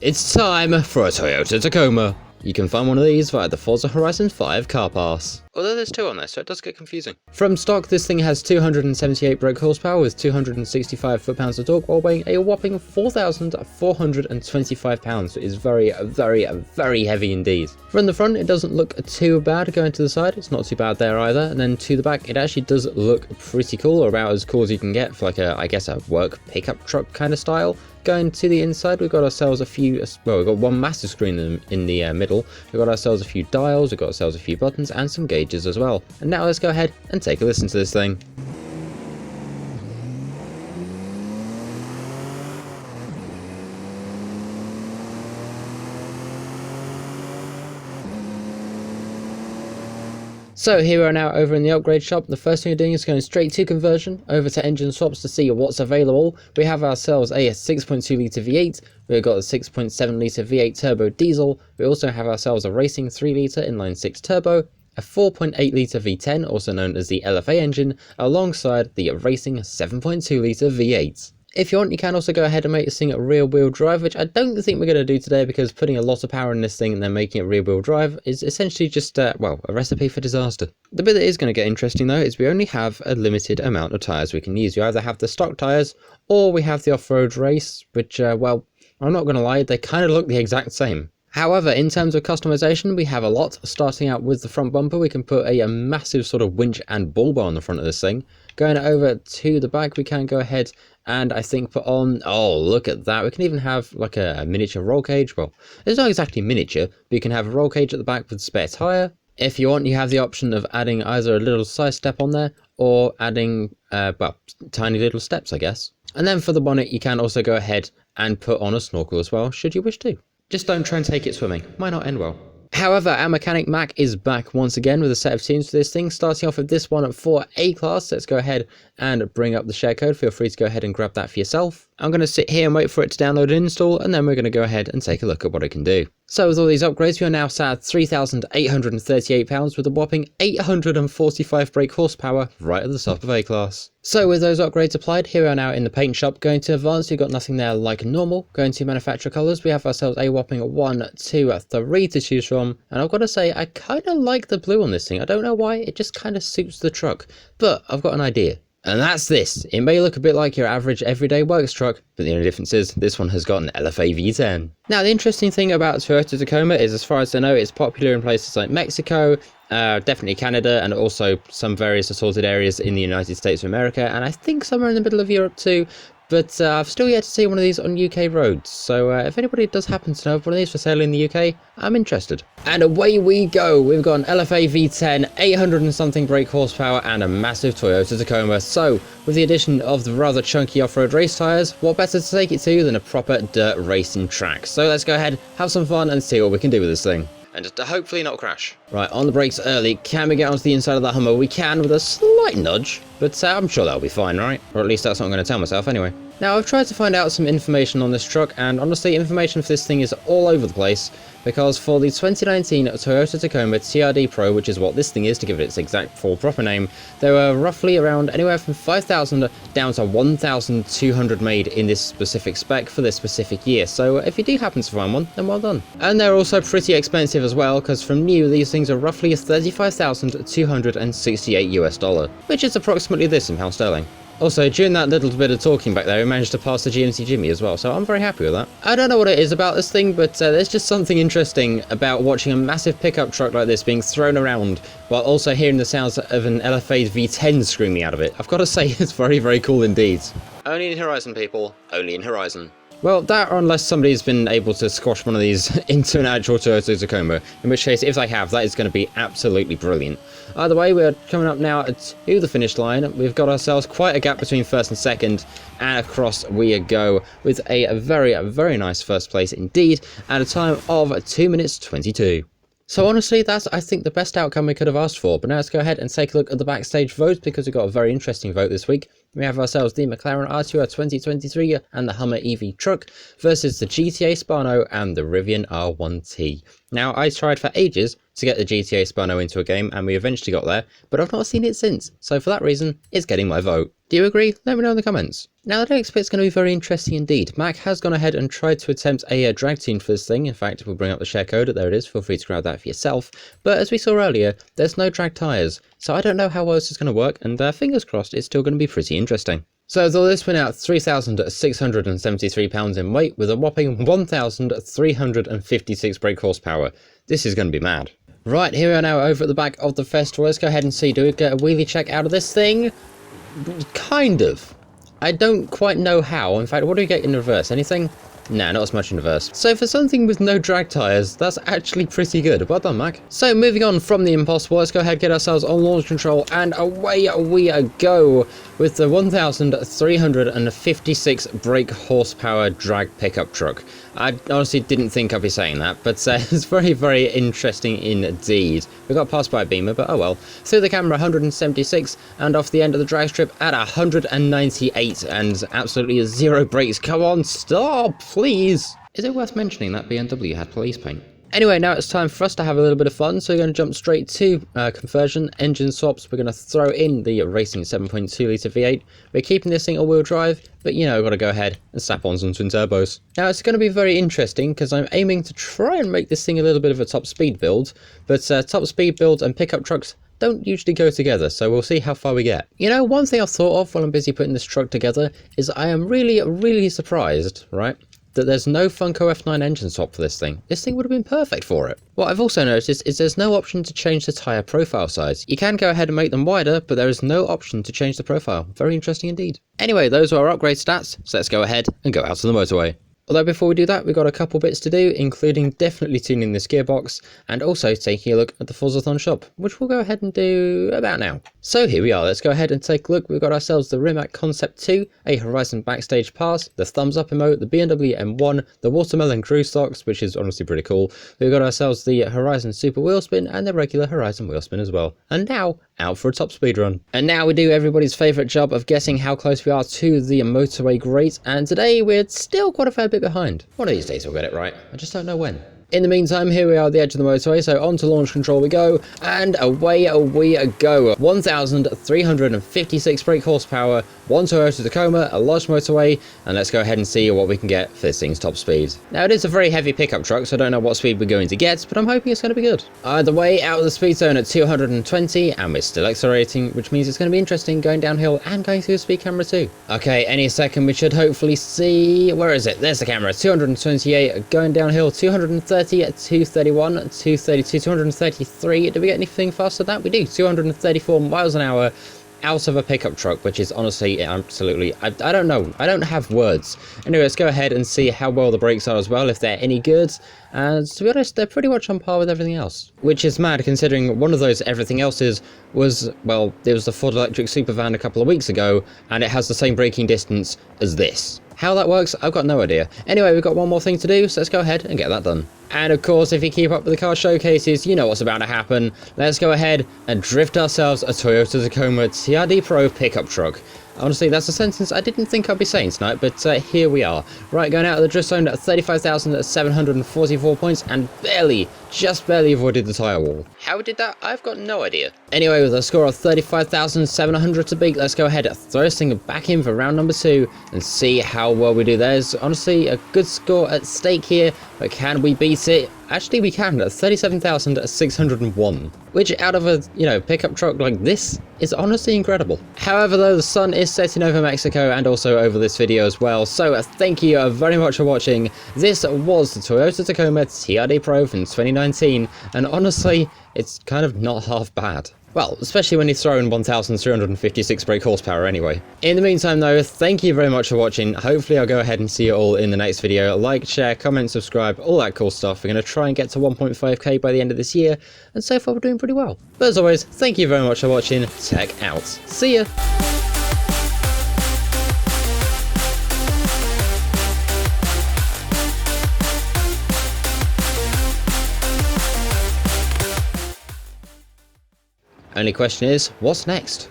It's time for a Toyota Tacoma. You can find one of these via the Forza Horizon 5 car pass. Although there's two on there, so it does get confusing. From stock, this thing has 278 brake horsepower with 265 foot-pounds of torque, while weighing a whopping 4,425 pounds. It is very, very heavy indeed. From the front, it doesn't look too bad. Going to the side, it's not too bad there either. And then to the back, it actually does look pretty cool, or about as cool as you can get for like a, I guess, a work pickup truck kind of style. Going to the inside, we've got ourselves a few, well, we've got one master screen in the middle, we've got ourselves a few dials, we've got ourselves a few buttons and some gauges as well. And now let's go ahead and take a listen to this thing. So here we are now over in the upgrade shop. The first thing we're doing is going straight to conversion, over to engine swaps to see what's available. We have ourselves a 6.2 litre V8, we've got a 6.7 litre V8 turbo diesel, we also have ourselves a racing 3 litre inline 6 turbo, a 4.8 litre V10, also known as the LFA engine, alongside the racing 7.2 litre V8. If you want, you can also go ahead and make this thing a rear-wheel drive, which I don't think we're going to do today because putting a lot of power in this thing and then making it rear-wheel drive is essentially just, well, a recipe for disaster. The bit that is going to get interesting though is we only have a limited amount of tyres we can use. You either have the stock tyres or we have the off-road race, which, well, I'm not going to lie, they kind of look the exact same. However, in terms of customization, we have a lot. Starting out with the front bumper, we can put a massive sort of winch and bull bar on the front of this thing. Going over to the back, we can go ahead and I think put on, oh, look at that. We can even have like a miniature roll cage. Well, it's not exactly miniature, but you can have a roll cage at the back with a spare tyre. If you want, you have the option of adding either a little side step on there or adding, well, tiny little steps, I guess. And then for the bonnet, you can also go ahead and put on a snorkel as well, should you wish to. Just don't try and take it swimming, might not end well. However, our mechanic Mac is back once again with a set of tunes for this thing, starting off with this one for A-Class. Let's go ahead and bring up the share code. Feel free to go ahead and grab that for yourself. I'm going to sit here and wait for it to download and install, and then we're going to go ahead and take a look at what it can do. So with all these upgrades, we are now sat at £3,838 with a whopping 845 brake horsepower right at the top of A-Class. So with those upgrades applied, here we are now in the paint shop. Going to advanced, we've got nothing there like normal. Going to manufacturer colours, we have ourselves a whopping 1, 2, 3 to choose from. And I've got to say, I kind of like the blue on this thing. I don't know why, it just kind of suits the truck. But I've got an idea. And that's this. It may look a bit like your average everyday works truck, but the only difference is this one has got an LFA V10. Now the interesting thing about Toyota Tacoma is, as far as I know, it's popular in places like Mexico, definitely Canada, and also some various assorted areas in the United States of America, and I think somewhere in the middle of Europe too. But I've still yet to see one of these on UK roads, so if anybody does happen to know of one of these for sale in the UK, I'm interested. And away we go, we've got an LFA V10, 800 and something brake horsepower, and a massive Toyota Tacoma. So, with the addition of the rather chunky off-road race tyres, what better to take it to than a proper dirt racing track? So let's go ahead, have some fun, and see what we can do with this thing. And just to hopefully not crash. Right, on the brakes early. Can we get onto the inside of that Hummer? We can, with a slight nudge, but I'm sure that'll be fine, right? Or at least that's what I'm going to tell myself anyway. Now, I've tried to find out some information on this truck, and honestly, information for this thing is all over the place, because for the 2019 Toyota Tacoma TRD PRO, which is what this thing is to give it its exact full proper name, there were roughly around anywhere from 5,000 down to 1,200 made in this specific spec for this specific year, so if you do happen to find one, then well done. And they're also pretty expensive as well, because from new, these things are roughly $35,268 US, which is approximately this in pound sterling. Also, during that little bit of talking back there, we managed to pass the GMC Jimmy as well, so I'm very happy with that. I don't know what it is about this thing, but there's just something interesting about watching a massive pickup truck like this being thrown around, while also hearing the sounds of an LFA V10 screaming out of it. I've got to say, it's very, very cool indeed. Only in Horizon, people. Only in Horizon. Well, that or unless somebody's been able to squash one of these into an actual Toyota Tacoma, in which case, if they have, that is going to be absolutely brilliant. Either way, we're coming up now to the finish line. We've got ourselves quite a gap between first and second, and across we go with a very, very nice first place indeed, at a time of 2 minutes 22. So honestly, that's, I think, the best outcome we could have asked for. But now let's go ahead and take a look at the backstage votes, because we've got a very interesting vote this week. We have ourselves the McLaren Artura 2023 and the Hummer EV truck versus the GTA Spano and the Rivian R1T. Now, I tried for ages to get the GTA Spano into a game, and we eventually got there, but I've not seen it since, so for that reason, it's getting my vote. Do you agree? Let me know in the comments. Now, I don't expect it's going to be very interesting indeed. Mac has gone ahead and tried to attempt a drag tune for this thing. In fact, we'll bring up the share code. There it is. Feel free to grab that for yourself. But as we saw earlier, there's no drag tyres, so I don't know how well this is going to work, and fingers crossed, it's still going to be pretty interesting. So though this went out £3,673 in weight with a whopping 1,356 brake horsepower. This is going to be mad. Right, here we are now over at the back of the festival. Let's go ahead and see, do we get a wheelie check out of this thing? Kind of. I don't quite know how. In fact, what do we get in reverse? Anything? Nah, not as much in reverse. So for something with no drag tyres, that's actually pretty good. Well done, Mac. So moving on from the impossible, let's go ahead and get ourselves on launch control, and away we go with the 1,356 brake horsepower drag pickup truck. I honestly didn't think I'd be saying that, but it's very, very interesting indeed. We got passed by a beamer, but oh well. Through the camera, 176, and off the end of the drag strip at 198, and absolutely zero brakes. Come on, stop, please. Is it worth mentioning that BMW had police paint? Anyway, now it's time for us to have a little bit of fun, so we're going to jump straight to conversion, engine swaps. We're going to throw in the racing 7.2 litre V8. We're keeping this thing all-wheel drive, but you know, we've got to go ahead and slap on some twin turbos. Now, it's going to be very interesting, because I'm aiming to try and make this thing a little bit of a top speed build, but top speed build and pickup trucks don't usually go together, so we'll see how far we get. You know, one thing I've thought of while I'm busy putting this truck together is I am really, really surprised, right, that there's no Funko F9 engine swap for this thing. This thing would have been perfect for it. What I've also noticed is there's no option to change the tyre profile size. You can go ahead and make them wider, but there is no option to change the profile. Very interesting indeed. Anyway, those are our upgrade stats, so let's go ahead and go out to the motorway. Although before we do that, we've got a couple bits to do, including definitely tuning this gearbox, and also taking a look at the Forzathon shop, which we'll go ahead and do about now. So here we are, let's go ahead and take a look. We've got ourselves the Rimac Concept 2, a Horizon backstage pass, the thumbs up emote, the BMW M1, the watermelon cruise stocks, which is honestly pretty cool. We've got ourselves the Horizon Super Wheel Spin and the regular Horizon Wheel Spin as well. And now, out for a top speed run. And now we do everybody's favourite job of guessing how close we are to the motorway grate, and today we're still quite a fair bit behind. One of these days we'll get it right, I just don't know when. In the meantime, here we are at the edge of the motorway, so on to launch control we go, and away we go. 1,356 brake horsepower, one Toyota Tacoma, a large motorway, and let's go ahead and see what we can get for this thing's top speed. Now, it is a very heavy pickup truck, so I don't know what speed we're going to get, but I'm hoping it's going to be good. Either way, out of the speed zone at 220, and we're still accelerating, which means it's going to be interesting going downhill and going through the speed camera too. Okay, any second we should hopefully see, where is it? There's the camera, 228, going downhill, 230. At 231, 232, 233. Do we get anything faster than that? We do. 234 miles an hour out of a pickup truck, which is honestly absolutely, I don't know. I don't have words. Anyway, let's go ahead and see how well the brakes are as well, if they're any good. And to be honest, they're pretty much on par with everything else, which is mad considering one of those everything else's was, well, it was the Ford electric supervan a couple of weeks ago, and it has the same braking distance as this. How that works, I've got no idea. Anyway, we've got one more thing to do, so let's go ahead and get that done. And of course, if you keep up with the car showcases, you know what's about to happen. Let's go ahead and drift ourselves a Toyota Tacoma TRD PRO pickup truck. Honestly, that's a sentence I didn't think I'd be saying tonight, but here we are. Right, going out of the drift zone at 35,744 points and just barely avoided the tyre wall. How we did that, I've got no idea. Anyway, with a score of 35,700 to beat, let's go ahead and throw this thing back in for round number 2 and see how well we do. There's honestly a good score at stake here, but can we beat it? Actually, we can at 37,601, which out of a, pickup truck like this is honestly incredible. However, though, the sun is setting over Mexico and also over this video as well, so thank you very much for watching. This was the Toyota Tacoma TRD PRO from 2019, and honestly, it's kind of not half bad. Well, especially when you throw in 1,356 brake horsepower anyway. In the meantime though, thank you very much for watching. Hopefully I'll go ahead and see you all in the next video. Like, share, comment, subscribe, all that cool stuff. We're going to try and get to 1.5k by the end of this year, and so far we're doing pretty well. But as always, thank you very much for watching. Tech out. See ya! Only question is, what's next?